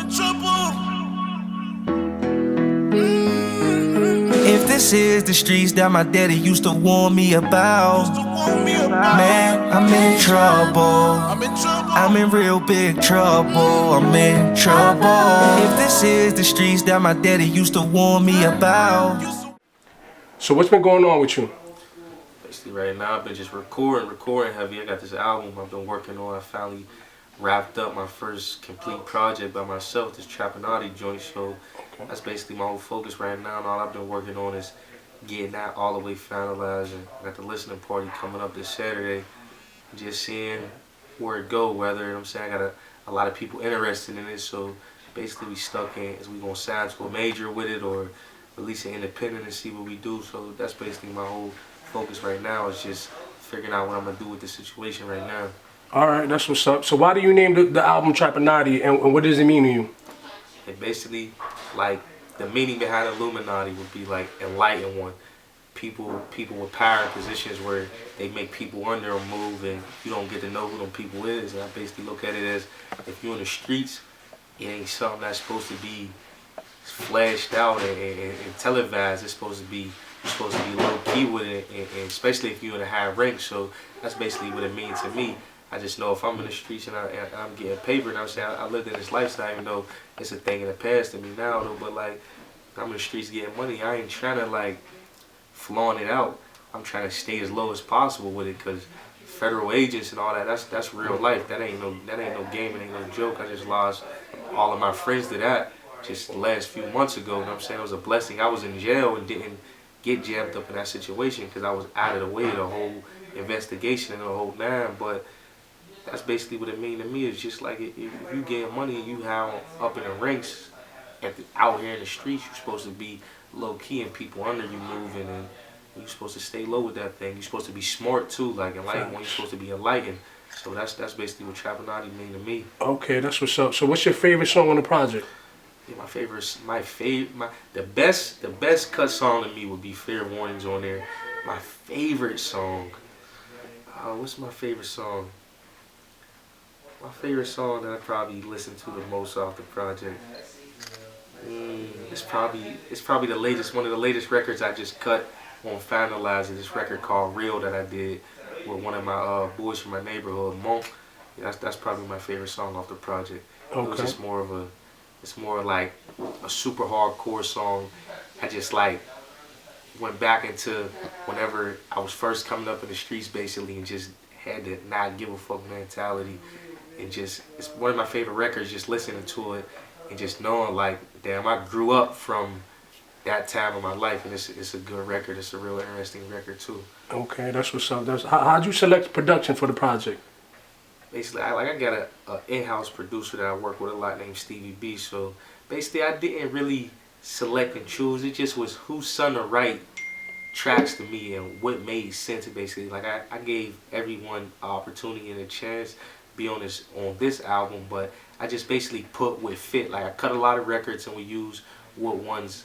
in trouble. If this is the streets that my daddy used to warn me about, man, I'm in trouble. I'm in real big trouble. I'm in trouble. If this is the streets that my daddy used to warn me about. So what's been going on with you? Basically right now I've been just recording heavy. I got this album I've been working on. I finally wrapped up my first complete project by myself, this Trappin RD joint. So that's basically my whole focus right now, and all I've been working on is getting that all the way finalized. And I got the listening party coming up this Saturday. Just seeing where it go, whether, you know what I'm saying, I got a lot of people interested in it. So basically we stuck in, is we gonna sign to a major with it or release it independent and see what we do. So that's basically my whole focus right now, is just figuring out what I'm gonna do with the situation right now. All right, that's what's up. So why do you name the album Trappin RD, and what does it mean to you? It basically, like, the meaning behind Illuminati would be like enlightened one. People with power in positions where they make people under them move, and you don't get to know who them people is. And I basically look at it as, if you're in the streets, it ain't something that's supposed to be flashed out and televised. It's supposed to be, you're supposed to be low key with it, and especially if you're in a high rank. So that's basically what it means to me. I just know if I'm in the streets and I'm getting paper, and I'm saying I lived in this lifestyle, even though it's a thing in the past to me now, though. But like, I'm in the streets getting money. I ain't trying to like flaunt it out. I'm trying to stay as low as possible with it, because federal agents and all that, that's real life. That ain't no game, it ain't no joke. I just lost all of my friends to that just the last few months ago. And I'm saying it was a blessing. I was in jail and didn't get jammed up in that situation because I was out of the way of the whole investigation and the whole nine. But that's basically what it means to me. It's just like, if you getting money and you have up in the ranks out here in the streets, you're supposed to be low key and people under you moving, and you're supposed to stay low with that thing. You're supposed to be smart too, like enlightened. When you're supposed to be enlightened. So that's basically what Trappin RD mean to me. Okay, that's what's up. So what's your favorite song on the project? Yeah, the best cut song to me would be Fair Warnings on there. My favorite song. What's my favorite song? My favorite song that I probably listen to the most off the project. It's probably the latest, one of the latest records I just cut on finalizing. This record called Real that I did with one of my boys from my neighborhood, Monk. Yeah, that's probably my favorite song off the project. Okay. It was just it's more like a super hardcore song. I just like went back into whenever I was first coming up in the streets basically, and just had to not give a fuck mentality. And just, it's one of my favorite records, just listening to it and just knowing like, damn, I grew up from that time of my life, and it's a good record. It's a real interesting record too. Okay, that's what's up. How'd you select production for the project? Basically, I got a in-house producer that I work with a lot named Stevie B. So basically, I didn't really select and choose. It just was who's son to write tracks to me and what made sense. Basically, like I gave everyone an opportunity and a chance be on this album, but I just basically put what fit. Like I cut a lot of records and we used what ones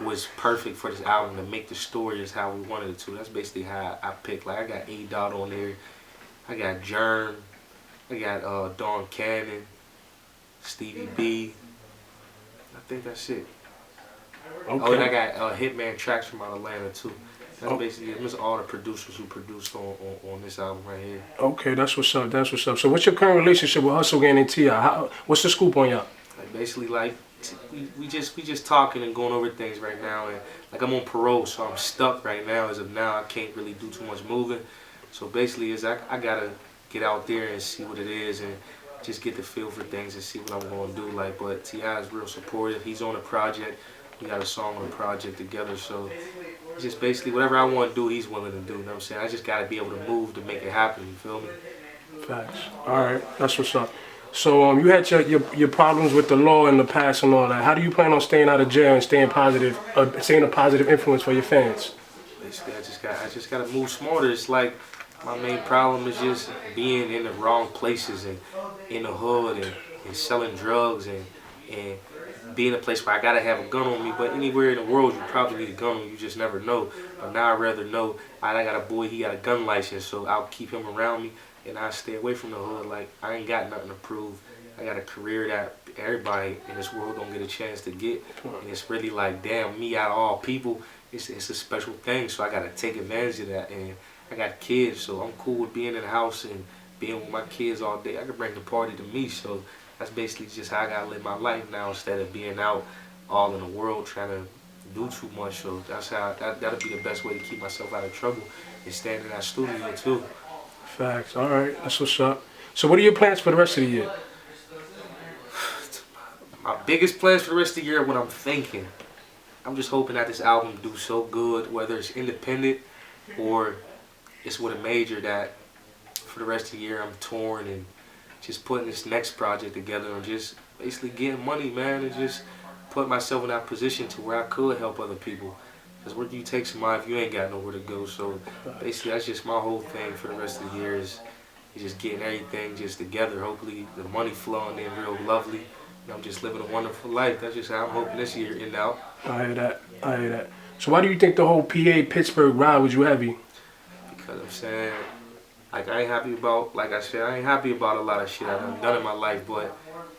was perfect for this album to make the story as how we wanted it to. That's basically how I picked. Like I got A Dot on there, I got Germ, I got Dawn Cannon, Stevie B. I think that's it. Okay. Oh, and I got Hitman Tracks from out of Atlanta too. That's basically it. It was all the producers who produced on this album right here. Okay, that's what's up. That's what's up. So what's your current relationship with Hustle Gang and T.I.? What's the scoop on y'all? Like basically, like we just talking and going over things right now, and like I'm on parole, so I'm stuck right now. As of now, I can't really do too much moving. So basically, I gotta get out there and see what it is and just get the feel for things and see what I'm gonna do. Like, but T.I. is real supportive. He's on the project. We got a song on the project together, so just basically whatever I want to do, he's willing to do. You know what I'm saying? I just got to be able to move to make it happen. You feel me? Facts. All right, that's what's up. So you had your problems with the law in the past and all that. How do you plan on staying out of jail and staying positive, staying a positive influence for your fans? Basically, I just got to move smarter. It's like my main problem is just being in the wrong places and in the hood and selling drugs and be in a place where I gotta have a gun on me. But anywhere in the world you probably need a gun on you, you just never know. But now I'd rather know I got a boy, he got a gun license, so I'll keep him around me and I stay away from the hood. Like I ain't got nothing to prove. I got a career that everybody in this world don't get a chance to get, and it's really like, damn, me out of all people, it's a special thing. So I gotta take advantage of that, and I got kids, so I'm cool with being in the house and being with my kids all day. I can bring the party to me, so that's basically just how I gotta live my life now instead of being out all in the world trying to do too much. So that's how that'll be the best way to keep myself out of trouble, is staying in that studio too. Facts. All right, that's what's up. So what are your plans for the rest of the year? My biggest plans for the rest of the year, what I'm thinking, I'm just hoping that this album do so good, whether it's independent or it's with a major, that for the rest of the year I'm touring and just putting this next project together and just basically getting money, man, and just put myself in that position to where I could help other people. Because where do you take somebody if you ain't got nowhere to go? So basically that's just my whole thing for the rest of the year is just getting everything just together. Hopefully the money flowing in real lovely. And I'm just living a wonderful life. That's just how I'm hoping this year end out. I hear that. I hear that. So why do you think the whole PA Pittsburgh Round was you heavy? Because I'm saying, like, I ain't happy about, like I said, I ain't happy about a lot of shit I've done in my life, but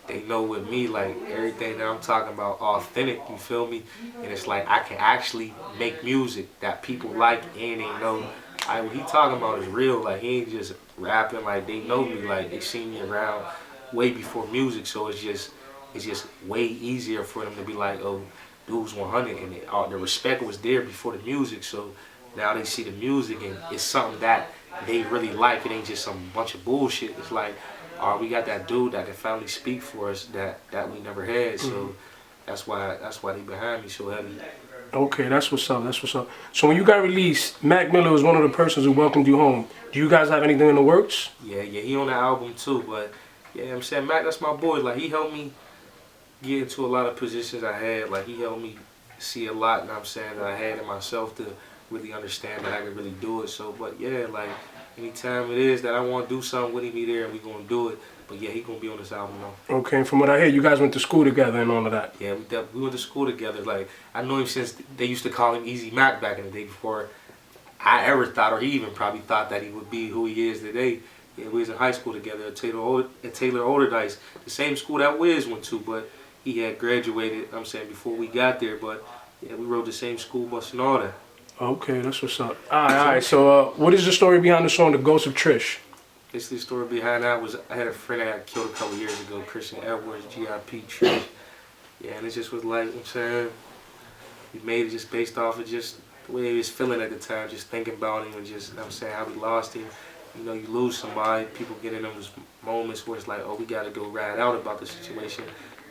they know with me, like, everything that I'm talking about authentic, you feel me? And it's like I can actually make music that people like and they know. What he talking about is real. Like, he ain't just rapping. Like, they know me. Like, they seen me around way before music, so it's just way easier for them to be like, oh, dude's 100, and the respect was there before the music, so now they see the music and it's something that they really like. It ain't just some bunch of bullshit. It's like, all right, we got that dude that can finally speak for us that we never had. So that's why they behind me so heavy. Okay, that's what's up. That's what's up. So when you got released, Mac Miller was one of the persons who welcomed you home. Do you guys have anything in the works? Yeah, he on the album too. But yeah, I'm saying Mac, that's my boy. Like, he helped me get into a lot of positions I had. Like, he helped me see a lot, and I'm saying, that I had in myself to really understand that I could really do it. So, but yeah, like, anytime it is that I want to do something with him, he there and we gonna do it. But yeah, he gonna be on this album though. Okay, and from what I hear, you guys went to school together and all of that. Yeah, we went to school together. Like, I know him since they used to call him Easy Mac back in the day before I ever thought, or he even probably thought that he would be who he is today. Yeah, we was in high school together at Taylor Olderdice, the same school that Wiz went to, but he had graduated, I'm saying, before we got there. But yeah, we rode the same school bus and all that. Okay, that's what's up. All right. So, what is the story behind the song "The Ghost of Trish"? Basically, the story behind that was I had a friend that got killed a couple years ago, Christian Edwards, T.I.P. Trish. Yeah, and it just was like, I'm saying, we made it just based off of just the way he was feeling at the time, just thinking about him and just, I'm saying, how we lost him. You know, you lose somebody, people get in those moments where it's like, oh, we got to go ride out about the situation.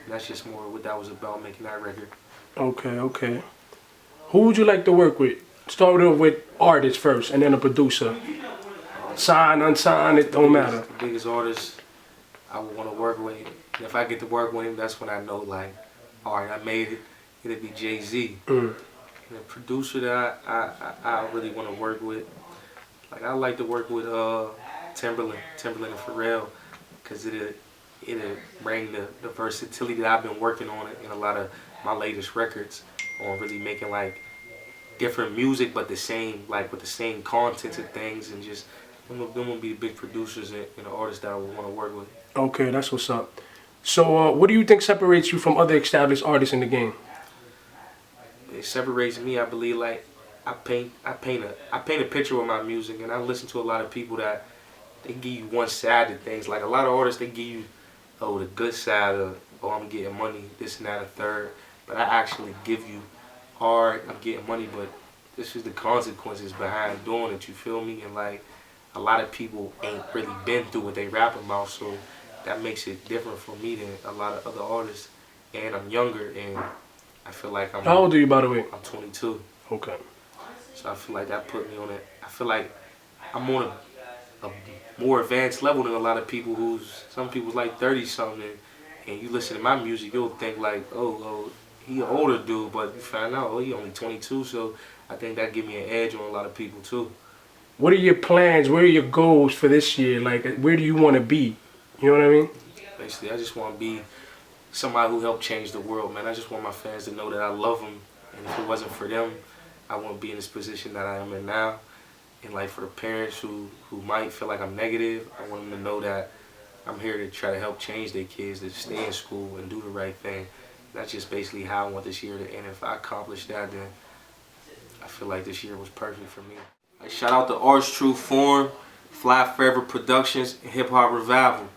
And that's just more what that was about, making that record. Okay. Who would you like to work with? Start with artists first, and then a producer. Signed, unsigned, it don't matter. The biggest artist I would want to work with. And if I get to work with him, that's when I know, like, all right, I made it. It'll be Jay-Z. And the producer that I really want to work with, like, I like to work with Timberland and Pharrell, because it'll bring the versatility that I've been working on in a lot of my latest records, on really making, like, different music, but the same, like, with the same content of things, and just them will be the big producers and the artists that I would want to work with. Okay, that's what's up. So, what do you think separates you from other established artists in the game? It separates me, I believe, like, I paint a picture with my music, and I listen to a lot of people that they give you one side of things. Like, a lot of artists, they give you, oh, the good side of, oh, I'm getting money, this and that, a third. But I actually give you, hard, I'm getting money, but this is the consequences behind doing it, you feel me? And, like, a lot of people ain't really been through what they rap about, so that makes it different for me than a lot of other artists. And I'm younger, and I feel like I'm... How old are you, by the way? I'm 22. Okay. So I feel like that put me on it. I feel like I'm on a more advanced level than a lot of people some people's like 30-something, and you listen to my music, you'll think like, oh, he an older dude, but you find out, oh, he only 22, so I think that give me an edge on a lot of people too. What are your plans? Where are your goals for this year? Like, where do you want to be? You know what I mean? Basically, I just want to be somebody who helped change the world, man. I just want my fans to know that I love them, and if it wasn't for them, I wouldn't be in this position that I am in now. And, like, for the parents who might feel like I'm negative, I want them to know that I'm here to try to help change their kids to stay in school and do the right thing. That's just basically how I want this year to end. If I accomplish that, then I feel like this year was perfect for me. Shout out to Arts True Form, Fly Forever Productions, and Hip Hop Revival.